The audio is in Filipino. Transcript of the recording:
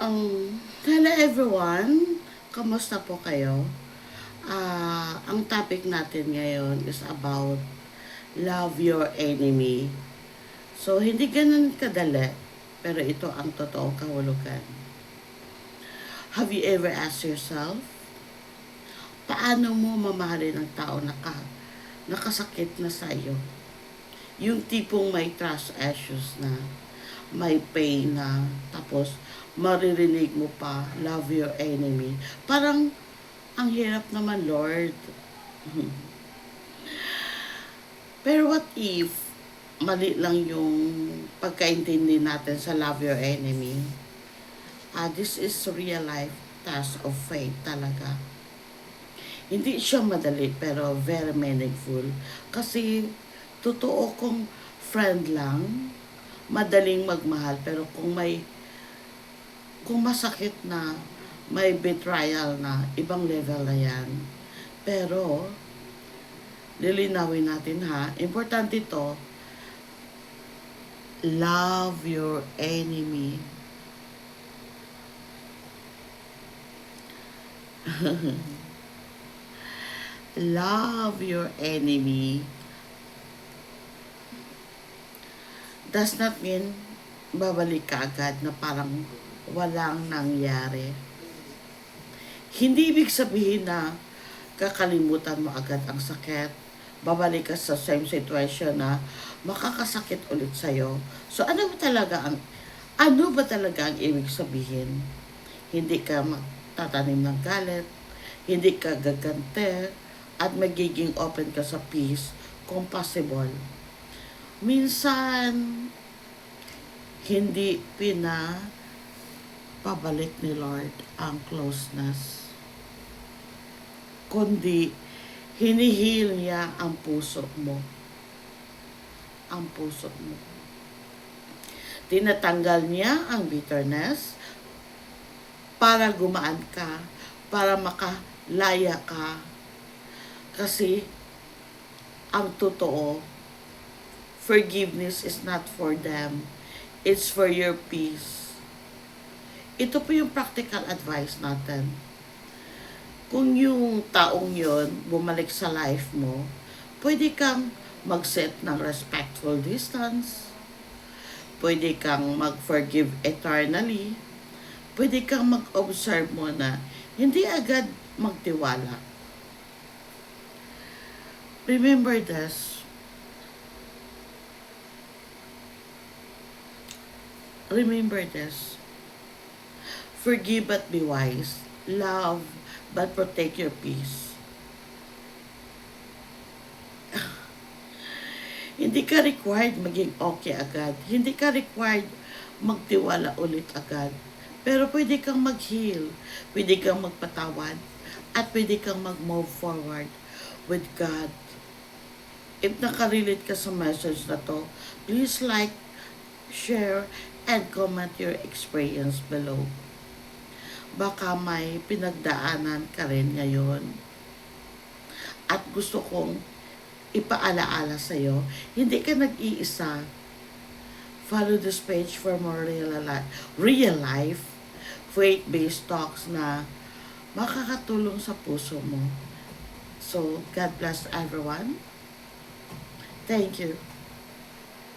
Hello everyone! Kamusta po kayo? Ang topic natin ngayon is about love your enemy. So, hindi ganun kadali, pero ito ang totoong kahulugan. Have you ever asked yourself, paano mo mamahalin ang tao na nakasakit na sa iyo? Yung tipong may trust issues na, may pain na, tapos maririnig mo pa, love your enemy. Parang, ang hirap naman, Lord. Pero what if, mali lang yung pagkaintindi natin sa love your enemy? This is real life task of faith talaga. Hindi siya madali, pero very meaningful. Kasi, totoo kong friend lang, madaling magmahal, pero kung masakit na, may betrayal na, ibang level na yan. Pero, lilinawin natin ha, importante ito, love your enemy. Love your enemy does not mean babalik ka agad na parang walang nangyari. Hindi ibig sabihin na kakalimutan mo agad ang sakit, babalik ka sa same situation na makakasakit ulit sa'yo. So ano ba talaga ang ibig sabihin? Hindi ka magtatanim ng galit, hindi ka gagante, at magiging open ka sa peace kung possible. Minsan, hindi pabalik ni Lord ang closeness, kundi hinihil niya ang puso mo. Ang puso mo. Tinatanggal niya ang bitterness para gumaan ka, para makalaya ka. Kasi, ang totoo, forgiveness is not for them. It's for your peace. Ito po yung practical advice natin. Kung yung taong yon bumalik sa life mo, pwede kang mag-set ng respectful distance. Pwede kang mag-forgive eternally. Pwede kang mag-observe mo na hindi agad magtiwala. Remember this. Remember this. Forgive but be wise. Love but protect your peace. Hindi ka required maging okay agad. Hindi ka required magtiwala ulit agad. Pero pwede kang mag-heal. Pwede kang magpatawad. At pwede kang mag-move forward with God. If nakarelate ka sa message na to, please like, share, and comment your experience below. Baka may pinagdaanan ka rin ngayon. At gusto kong ipaalaala sa'yo, hindi ka nag-iisa. Follow this page for more real life, faith-based talks na makakatulong sa puso mo. So, God bless everyone. Thank you.